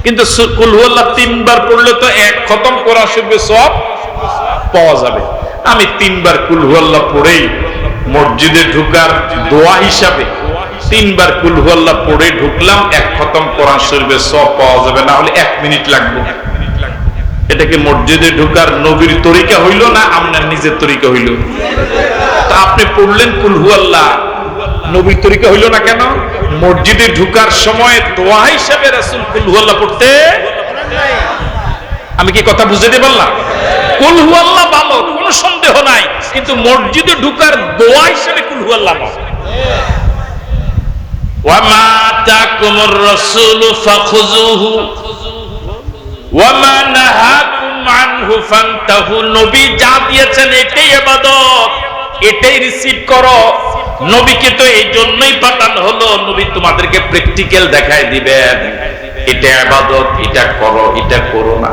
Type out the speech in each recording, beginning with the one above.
কিন্তু কুল হুয়াল্লাহ 3 বার পড়লে তো এক খতম কোরআন শরীফের সওয়াব পাওয়া যাবে। আমি 3 বার কুল হুয়াল্লাহ পড়েই মসজিদে ঢুকার দোয়া হিসাবে 3 বার কুল হুয়াল্লাহ পড়ে ঢুকলাম, এক খতম কোরআন শরীফের সওয়াব পাওয়া যাবে, না হলে 1 মিনিট লাগবে। এটা কি মসজিদে ঢুকার নবীর তরিকা হইল না আপনার নিজের তরিকা হইল? তা আপনি পড়লেন কুল হুয়াল্লাহ, নবীর তরিকা হইল না কেন? মসজিদে ঢুকার সময় দোয়া হিসেবে রাসূল কুল হুয়াল্লাহ পড়তে, আমি কি কথা বুঝাতে পারলাম? কুল হুয়াল্লাহ ভালো, কোনো সন্দেহ নাই, কিন্তু মসজিদে ঢুকার দোয়া হিসেবে কুল হুয়াল্লাহ না। ওয়া মা আতাকুমুর রাসূলু ফাখুযুহু ওয়া মা নাহাকুম আনহু ফান্তাহু। নবী যা দিয়েছেন এটাই ইবাদত, এটাই রিসিভ করো। নবীকে তো এই জন্যই পাঠানো হলো, নবী তোমাদেরকে প্র্যাকটিক্যাল দেখায় দিবেন, এটা ইবাদত, এটা করো, এটা করো না,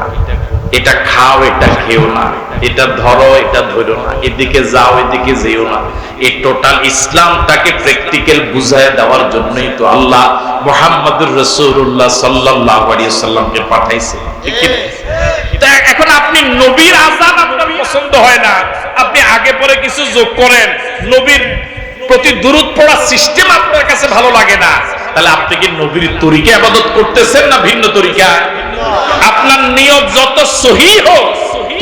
এটা খাও, এটা খেও না, এটা ধরো, এটা ধরো না, এদিকে যাও, এদিকে যেও না। এই টোটাল ইসলামটাকে প্র্যাকটিক্যাল বুঝায় দেওয়ার জন্যই তো আল্লাহ মুহাম্মদুর রাসূলুল্লাহ সাল্লাল্লাহু আলাইহি ওয়াসাল্লামকে পাঠাইছে। ঠিক কি? তা এখন আপনি নবীর আযান আপনার পছন্দ হয় না, আপনি আগে পরে কিছু যোগ করেন, নবীর প্রতি দুরূদ পড়ার সিস্টেম আপনার কাছে ভালো লাগে না, তাহলে আপনি কি নবীর তরিকা ইবাদত করতেছেন না ভিন্ন তরিকা? আপনার নিয়ত যত সহিহ হোক,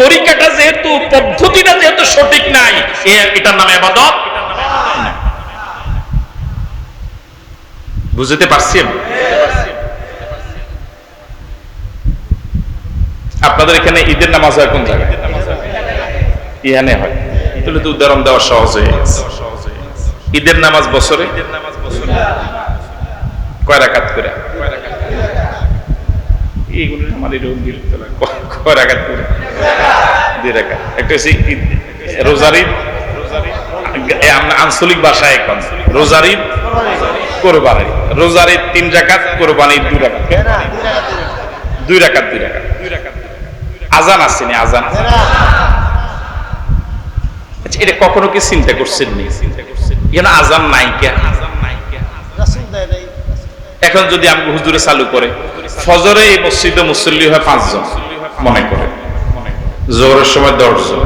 তরিকাটা যেহেতু, পদ্ধতিটা যেহেতু সঠিক নাই, এটার নাম ইবাদত। বুঝতে পারছেন? আপনাদের এখানে ঈদের নামাজ হয় কোন জায়গায়? ইহানে হয়, তাহলে তো উদাহরণ দেওয়া সহজ হয়ে গেছে। ঈদের নামাজ বছরে কয় রাকাত করে? এইগুলো আমার এরকম বিরক্ত লাগে। কয় রাকাত করে? 2 রাকাত। একটা হচ্ছে রোজার ঈদ, আঞ্চলিক ভাষায় এখন রোজার ঈদ, কোরবানি। রোজার ঈদ 3 রাকাত, কোরবানি 2 রাকাত। 2 রাকাত, 2 রাকাত। আজান আসেনি? আজান আচ্ছা, এটা কখনো কি চিন্তা করছেন নি? এখানে আজান নাই কেন? এখন যদি আমি হুজুরে চালু করে, ফজরে এই মসজিদে মুসল্লি হয় 5 জন মনে করে, জোহরের সময় 10 জন,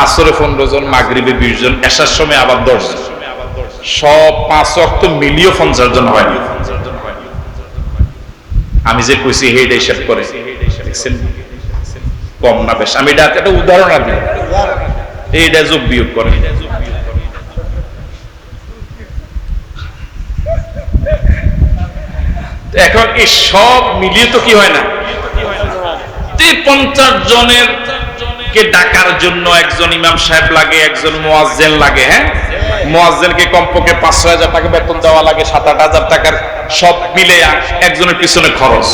আসরে 15 জন, মাগরিবে 20 জন, এশার সময় আবার 10 জন, সব 5 ওয়াক্ত মিলিয়ে 50 জন হয় না? আমি যে কইছি হেড হিসাব করে দেখছেন কম না বেশ? আমি এটা একটা উদাহরণ আর দিই, এইটা যোগ বিয়োগ করে। এখন এই সব মিলিয়ে তো কি হয় না? 50 জনের কে ডাকার জন্য একজন ইমাম সাহেব লাগে, একজন মুয়াজ্জিন লাগে। হ্যাঁ, মুয়াজ্জিনকে কমপক্ষে 5-6 হাজার টাকা বেতন দেওয়া লাগে, 7-8 হাজার টাকার সব মিলে একজনের পিছনে খরচ।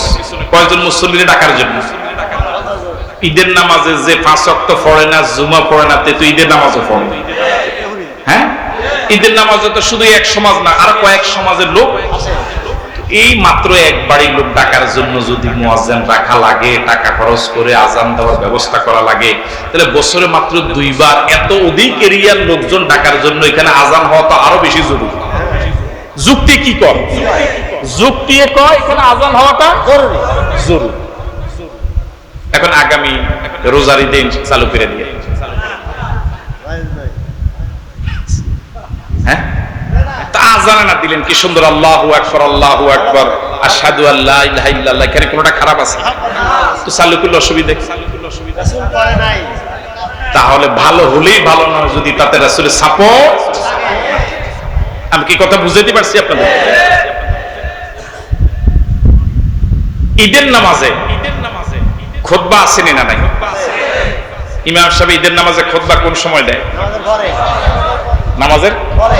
কয়জন মুসল্লি ডাকার জন্য? ঈদের নামাজে যে 5 ওয়াক্ত পড়ে না, জুমা পড়ে না, তে তো ঈদের নামাজও পড়ে। হ্যাঁ, ঈদের নামাজে তো শুধু এক সমাজ না, আর কয়েক সমাজের লোক। এই মাত্র এক বাড়ির লোক ডাকার জন্য যদি মুয়াজ্জিন রাখা লাগে, টাকা খরচ করে আজান দেওয়ার ব্যবস্থা করা লাগে, তাহলে বছরে মাত্র 2 বার এত অধিক এরিয়ার লোকজন ডাকার জন্য এখানে আজান হওয়া তো আরো বেশি জরুরি। যুক্তি কি কয়? যুক্তি কয় এখানে আজান হওয়াটা জরুরি। এখন আগামী রোজার ঈদে চালু করে দিয়ে, হ্যাঁ, আজান না দিলেন কি সুন্দর, আল্লাহু আকবার, আল্লাহু আকবার, আশহাদু আল্লা ইলাহা ইল্লাল্লাহ, এখানে কোনটা খারাপ আছে? তো চালু করলে অসুবিধা কি? তাহলে ভালো হলেই ভালো নয় যদি তাতে রাসূলের সাপোর্ট। আমি কি কথা বুঝাতে পারছি আপনাদের? ঈদের নামাজে খুতবা আসেনি না নাই? ইমাম সাহেব ঈদের নামাজে খুতবা কোন সময় দেয়? নামাজের পরে।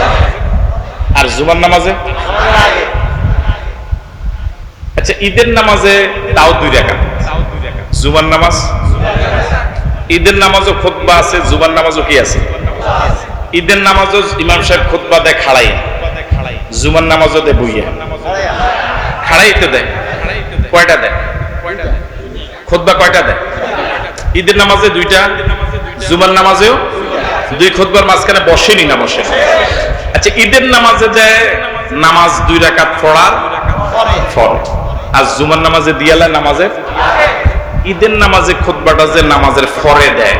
আর জুমার নামাজে? আচ্ছা, ঈদের নামাজে তাও 2 রাকাত, জুমার নামাজ। ঈদের নামাজও খুতবা আছে, জুমার নামাজও কি আছে? ঈদের নামাজও ইমাম সাহেব খুতবা দেয় খাড়াই, জুমার নামাজও দেয় বইয়া। খাড়াইতে দেয় কয়টা দেয়? খুতবা কয়টা দেয়? ঈদের নামাজে 2টা, জুমার নামাজেও 2। খুতবার মাঝখানে বসেনি না? বসে। আচ্ছা, ঈদের নামাজে দেয় নামাজ 2 রাকাত পড়ার পরে। আর জুমার নামাজে দিয়ালা নামাজের ঈদের নামাজে খুতবাটা যে নামাজের ফরে দেয়,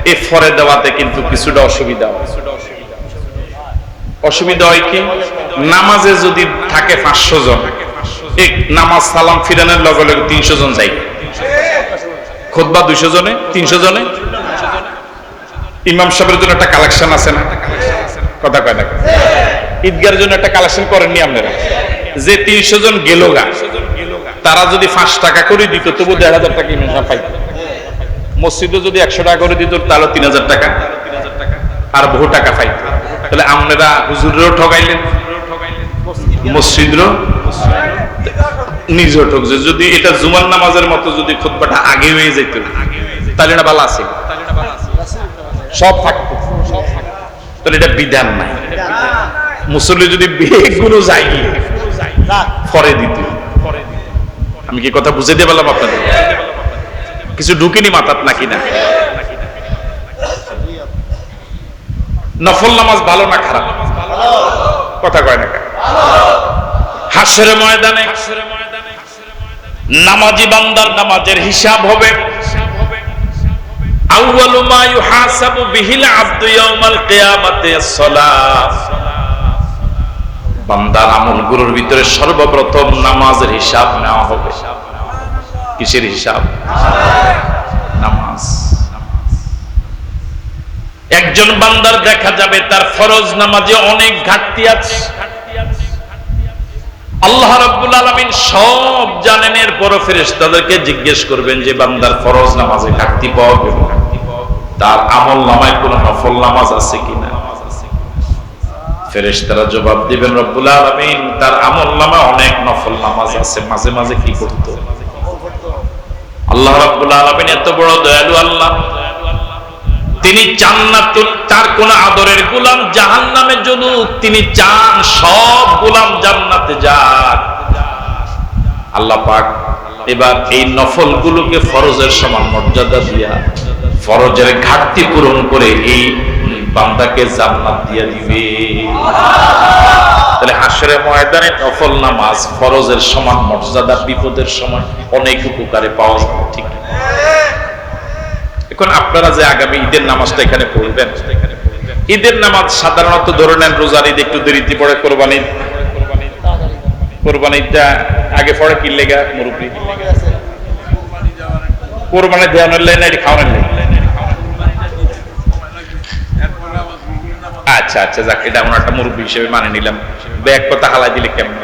এই ফরে দেওয়াতে কিন্তু কিছুটা অসুবিধা হয়। অসুবিধা হয় কি, নামাজে যদি থাকে 500 জন, এই নামাজ সালাম ফিরানোর লগে লগে 300 জন যাই, খুতবা 200 জনে 300 জনে। ইমাম সাহেবের জন্য একটা কালেকশন আছে না, কথা কয় না? ঈদগার জন্য একটা কালেকশন করেননি আপনারা? যে 300 জন গেল গা, তারা যদি 5 টাকা করে দিত তবু 1,500 টাকা ইমাম সাহেব পাইত। মসজিদে যদি 100 টাকা করে দিত তাহলে 3,000 টাকা আর বহু টাকা পাইত। তাহলে আপনারা হুজুরেরও ঠকাইলেন, মসজিদেরও নিজেও ঠকছে। যদি এটা জুমার নামাজের মতো যদি খুতবাটা আগে হয়ে যেত তাহলে না ভালো আছে, সব থাকতো। তাহলে এটা বিধান নাই। মুসল্লি যদি বেগুলো যাই ফরে দিত। আমি কি কথা বুঝে দিয়ে বললাম আপনাদের? কিছু ঢুকিনি মাথাত নাকি না? নফল নামাজ ভালো না খারাপ? কথা কয় না? হাসরের ময়দানে নামাজি বান্দার নামাজের হিসাব হবে। আউয়ালু মা ইউহাসাবু বিহিল আবদু ইয়াউমাল কিয়ামাতি as-সালাত। বান্দার আমলগুলোর ভিতরে সর্বপ্রথম নামাজের হিসাব নেওয়া হবে। কিসের হিসাব? নামাজ। একজন বান্দার দেখা যাবে তার ফরজ নামাজে অনেক ঘাটতি আছে। আল্লাহ রাব্বুল আলামিন সব জানেন, এরপরও ফেরেশতাদেরকে জিজ্ঞেস করবেন যে বান্দার ফরজ নামাজে ঘাটতি পাওয়া গেল, তার আমল নামায় কোন নফল নামাজ আছে কিনা। ফেরেশতারা জবাব দিবেন, রব্বুল আলামিন তার আমল নামায় অনেক নফল নামাজ আছে, মাঝে মাঝে কি করতো। আল্লাহ রাব্বুল আলামিন এত বড় দয়ালু আল্লাহ, তিনি চান না তার কোন আদরের গোলাম জাহান্নামে জ্বলুক, তিনি চান সব গোলাম জান্নাতে যাক। আল্লাহ পাক এবার এই নফল গুলোকে ফরজের সমান মর্যাদা দিয়া ফরজের ঘাটতি পূরণ করে এই বান্দাকে জান্নাত দিয়ে দিবে। তাহলে হাসরের ময়দানে নফল নামাজ ফরজের সমান মর্যাদা, বিপদের সময় অনেক উপকারে পাওয়া যাবে। ঠিক এখন আপনারা যে আগামী ঈদের নামাজটা এখানে পড়বেন, ঈদের নামাজ সাধারণত ধরে নেন রোজার ঈদ একটু দেরিতে পড়ে, কোরবানিটা আগে পড়ে কি লেগা মুরব্বী? কোরবানি দেওয়ানোর লাইন না খাওয়ানোর লাইন? আচ্ছা আচ্ছা, যাক, এটা আমরা একটা মুরব্বী হিসেবে মানে নিলাম। ব্যাগ কথা হালাই দিলে কেমন?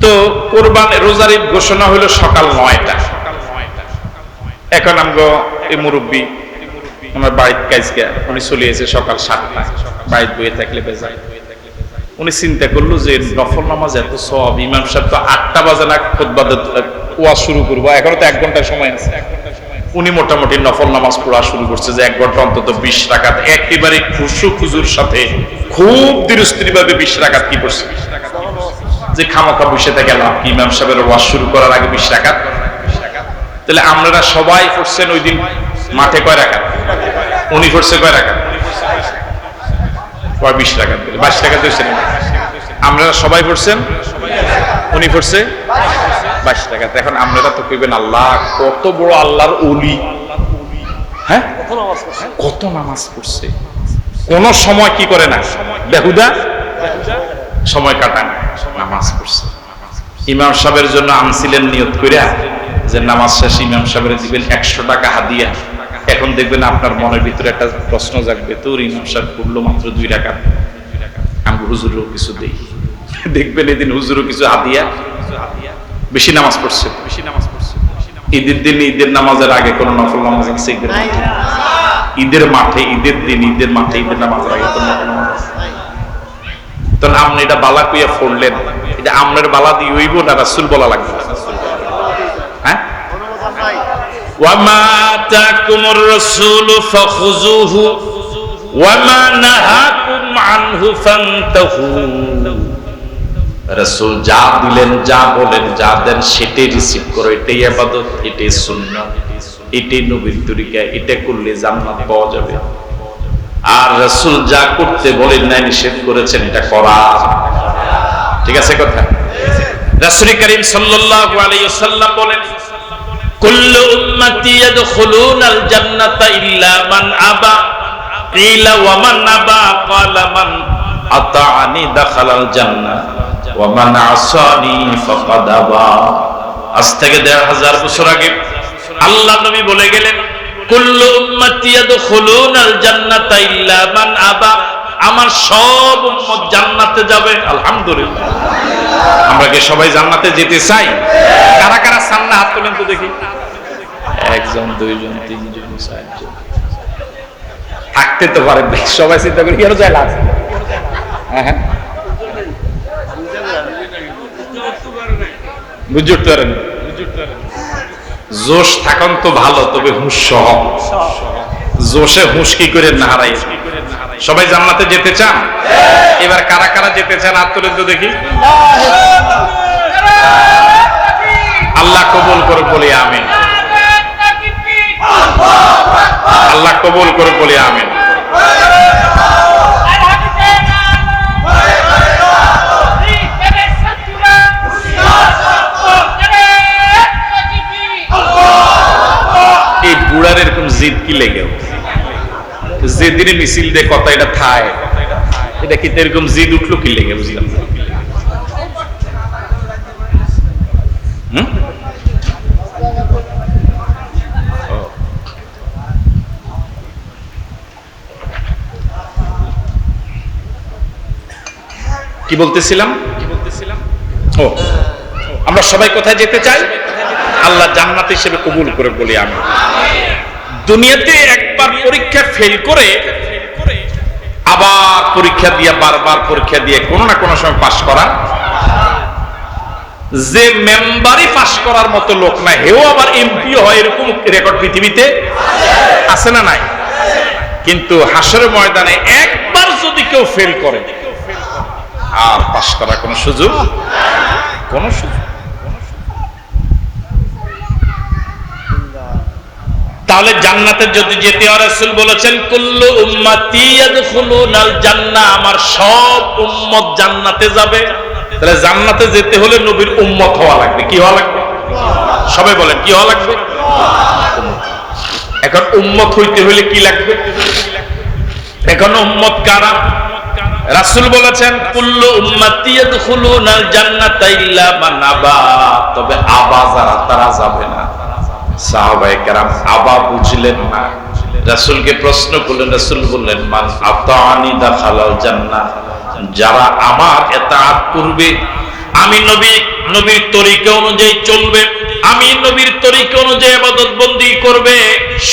তো কোরবানি রোজার ঈদ ঘোষণা হলো সকাল 9টা। এখন আমগো এই মুরব্বী আমার বাড়িতে কাজকে উনি চলে এসে সকাল 7টা, বাড়িতে বয়ে থাকলে বেজায়। উনি চিন্তা করলো যে নফল নামাজ এত সব, ইমাম সাহেব তো 8টা বাজে না খুতবা ওয়াজ শুরু করবো, এখনো তো 1 ঘন্টা সময় আছে। উনি মোটামুটি নফল নামাজ পড়া শুরু করছে যে 1 ঘন্টা অন্তত 20 রাকাত একেবারে খুশু খুজুর সাথে খুব ধীরস্থির ভাবে 20 রাকাত কি পড়ছে, যে খামাখা বসে থেকে লাভ কি, ইমাম সাহেবের ওয়াজ শুরু করার আগে 20 রাকাত। তাহলে আপনারা সবাই পড়ছেন ওই দিন মাঠে কয় রাকাত? উনি পড়ছে কয় রাকাত? 20 রাকাত, 22 রাকাত হয়েছে। আপনারা সবাই পড়ছেন, উনি পড়ছে 22 রাকাত। এখন আপনারা তো কইবেন আল্লাহ কত বড় আল্লাহর ওলি, হ্যাঁ কত নামাজ পড়ছে, কোন সময় কি করে না, বেহুদা সময় কাটায় না, নামাজ পড়ছে। ইমাম সাহেবের জন্য আনছিলেন নিয়ত কইরা যে নামাজ শেষে ইমাম সাহেবের দিবেন 100 টাকা হাদিয়া। এখন দেখবেন আপনার মনের ভিতরে একটা প্রশ্ন জাগবে, তোর ইমাম সাহেব পড়লো মাত্র 2 রাকাত, আমি হুজুরও কিছু দেই। দেখবেন এদিন হুজুরও কিছু হাদিয়া, বেশি নামাজ পড়ছে। ঈদের দিন ঈদের নামাজের আগে কোন নফল নামাজ আছে? ঈদের মাঠে, ঈদের দিন ঈদের মাঠে ঈদের নামাজের আগে কোন নফল নামাজ আছে? তখন আপনি এটা বালা কইয়া পড়লেন, এটা আমনের বালা দিয়ে হইব না রাসূল বলা লাগবে? হ্যাঁ, ওয়ামা আতাকুমুর রাসূলু ফাখুযুহু ওয়ামা নাহাকুম আনহু ফান্তাহু। রাসূল যা দিলেন, যা বলেন, যা দেন সেটাই রিসিভ করো, এটাই ইবাদত, এটাই সুন্নাত, এটাই নবীর তরিকা, এটা করলে জান্নাত পাওয়া যাবে। আর রাসূল যা করতে বলেন নাই, নিষেধ করেছেন, এটা করা। ঠিক আছে কথা? রাসূল করিম সাল্লাল্লাহু আলাইহি ওয়াসাল্লাম বলেন, কুল্লু উম্মতি ইয়াদখুলুনাল জান্নাতা ইল্লা মান আবা। কিলা ওয়া মান আবা? ক্বালা মান আতাআনি দাখালাল জান্নাহ ওয়া মান আসানি ফাকাদ আবা। আজ থেকে ১৫০০ বছর আগে আল্লাহ নবী বলে গেলেন, কুল্লু উম্মতি ইয়াদখুলুনাল জান্নাতা ইল্লা মান আবা। আমার সব উম্মত জান্নাতে যাবে। আলহামদুলিল্লাহ। আমরা কি সবাই জান্নাতে যেতে চাই? কারা কারা চান না হাত তোলেন তো দেখি। একজন, দুইজন, তিনজন, চারজন। থাকতে তো পারে, সবাই চিন্তা করি কেন যায় লাভ। হ্যাঁ, বুঝতে পারেন। জোশ থাকুন তো ভালো, তবে হুঁশ সহ। জোশে হুঁশ কি করে না হারাই। সবাই জান্নাতে যেতে চান? এবার কারা কারা যেতে চান হাত তুলে তো দেখি। আল্লাহ কবুল করে বলি আমিন। আল্লাহ কবুল করে বলি আমিন। এই বুড়ার এরকম জিদ কি লেগে, যেদিনে মিছিল দিয়ে কথা এটা থায়, এটা কি এরকম জিদ উঠলো কি লেগে? বুঝলাম কি বলতেছিলাম। ও, আমরা সবাই কোথায় যেতে চাই? আল্লাহ জান্নাত হিসেবে কবুল করে বলি আমি। দুনিয়াতে একবার পরীক্ষা ফেল করে আবার পরীক্ষা দিয়ে, বারবার পরীক্ষা দিয়ে কোনো না কোনো সময় পাশ করা, যে মেম্বারই পাশ করার মতো লোক না, হেও আবার এমপিও হয়, এরকম রেকর্ড পৃথিবীতে আছে না নাই? কিন্তু হাসরের ময়দানে একবার যদি কেউ ফেল করে, আর পাশ করার কোনো সুযোগ, কোনো সুযোগ। তাহলে জান্নাতে যদি যেতে হয়, রাসূল বলেছেন কুল্লু উম্মতি ইয়াদখুলুনাল জান্নাহ, আমার সব উম্মত জান্নাতে যাবে। তাহলে জান্নাতে যেতে হলে নবীর উম্মত হওয়া লাগবে। কি হওয়া লাগবে? সবাই বলেন কি হওয়া লাগবে? এখন উম্মত হইতে হলে কি লাগবে? এখন উম্মত কারা? রাসূল বলেছেন কুল্লু উম্মতি ইয়াদখুলুনাল জান্নাতা ইল্লা মান আবা। তবে আবা যারা, তারা যাবে না। সাহাবায়ে কেরাম আবা বুঝলেন না, রাসূলকে প্রশ্ন করলেন। রাসূল বললেন, মান আতাআনি দাখালাল জান্নাহ। যারা আমার ইতাআত করবে, আমি নবীর তরিকা অনুযায়ী চলবে, আমি নবীর তরিকা অনুযায়ী ইবাদত বন্দি করবে,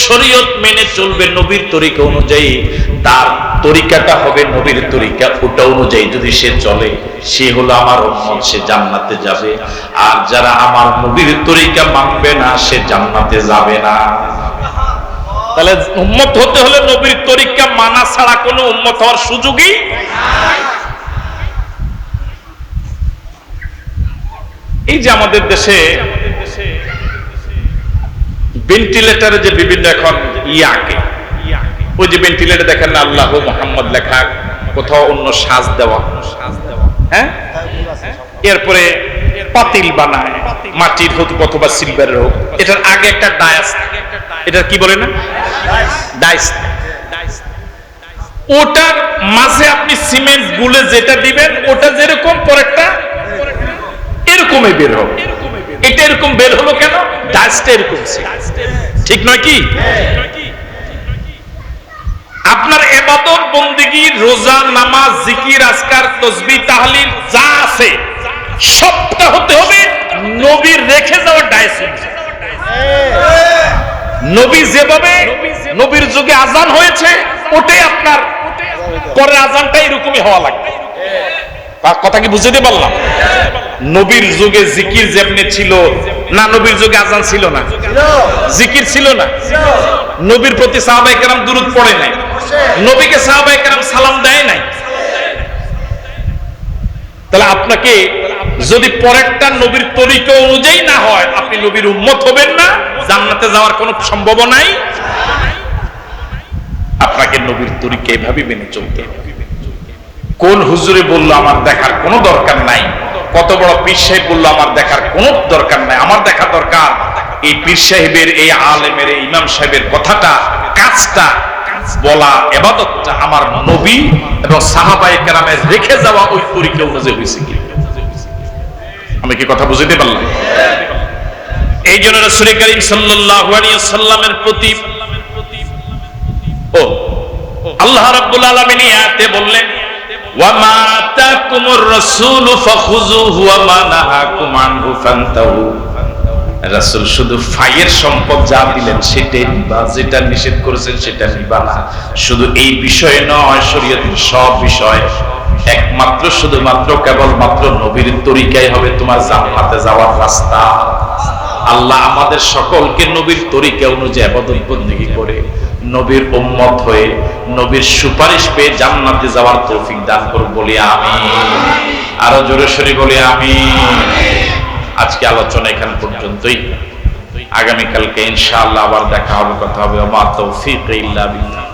শরীয়ত মেনে চলবে নবীর তরিকা অনুযায়ী, তার তরিকাটা হবে নবীর তরিকা, ওটা অনুযায়ী যদি সে চলে, সে হলো আমার উম্মত, সে জান্নাতে যাবে। আর যারা আমার নবীর তরিকা মানবে না, সে জান্নাতে যাবে না। তাহলে উম্মত হতে হলে নবীর তরিকা মানা ছাড়া কোনো উম্মত হওয়ার সুযোগই নাই। এই যে আমাদের দেশে ভেন্টিলেটরে যে বিভিন্ন এখন ইয়াকে, ওই যে ভেন্টিলেটর দেখেন না, আল্লাহ মুহাম্মদ লেখা, কোথাও অন্য সাজ দেওয়া, হ্যাঁ, এরপরে পাতিল বানায়, মাটির হোক অথবা সিলভারের হোক। এটার আগে একটা ডায়াস, এটা কি বলে না, ডাইস। ওটার মাঝে আপনি সিমেন্ট গুলে যেটা দিবেন, ওটা যেরকম পরেরটা এরকমই বের হবে। এটা এরকম বের হলো কেন? ডাইসটা এরকম, ঠিক নয় কি? আপনার ইবাদত বন্দেগী, রোজা, নামাজ, জিকির, আজকার, তাসবিহ, তাহলিল যা আছে সবটা হতে হবে নবীর রেখে যাওয়া ডাইস। নবী যেভাবে নবীর যুগে আজান হয়েছে, ওটাই আপনার পরের আজানটা এরকমই হওয়া লাগবে। কথা কি বুঝতে পারলাম? নবীর যুগে জিকির যেমনি ছিল না, নবীর যুগে আজান ছিল না, জিকির ছিল না, নবীর প্রতি সাহাবায়ে কেরাম দুরূদ পড়ে নাই, নবীকে সাহাবায়ে কেরাম সালাম দেয় নাই। তাহলে আপনাকে যদি পরেরটা নবীর তরিকা অনুযায়ী না হয়, আপনি নবীর উম্মত হবেন না, জান্নাতে যাওয়ার কোনো সম্ভাবনাই। আপনাকে নবীর তরিকা এভাবে মেনে চলতে হবে। কোন হুজুরে বললো আমার দেখার কোনো দরকার নাই, কত বড় পীর সাহেব বললো আমার দেখার কোনো দরকার নাই, আমার দেখা দরকার এই পীর সাহেবের, এই আলেমের, এই ইমাম সাহেবের কথাটা, কাজটা, বলা, ইবাদতটা আমার নবী এবং সাহাবায়ে কেরামের রেখে যাওয়া ওই তরিকা অনুযায়ী হয়েছে কি। আমি কি কথা বুঝতে পারলাম? এই জন্য রাসূল করিম সাল্লাল্লাহু আলাইহি ওয়াসাল্লামের প্রতি আল্লাহ রাব্বুল আলামিন আয়াতে বললেন, ওয়া মা আতাকুমুর রাসূলু ফাখুযুহু ওয়া মা নাহাকুম আনহু ফান্তাহু। রাসূল শুধু ফাইয়ের সম্পদ যা দিলেন সেটাই নিবা, যেটা নিষেধ করেছেন সেটা নিবা না। শুধু এই বিষয় নয়, শরীয়তের সব বিষয় একমাত্র শুধুমাত্র কেবলমাত্র নবীর তরিকাই হবে তোমার জান্নাতে যাওয়ার রাস্তা। আল্লাহ আমাদের সকলকে নবীর তরিকা অনুযায়ী ইবাদত বندگی করে নবীর উম্মত হয়ে নবীর সুপারিশ পেয়ে জান্নাতে যাওয়ার তৌফিক দান করুন, বলি আমিন। আরো জোরে সরে বলি আমিন। আজকে আলোচনা এখান পর্যন্তই, আগামীকালকে ইনশাআল্লাহ আবার দেখা হবে, কথা হবে। ওয়া মা তাওফীক ইল্লা বিল্লাহ।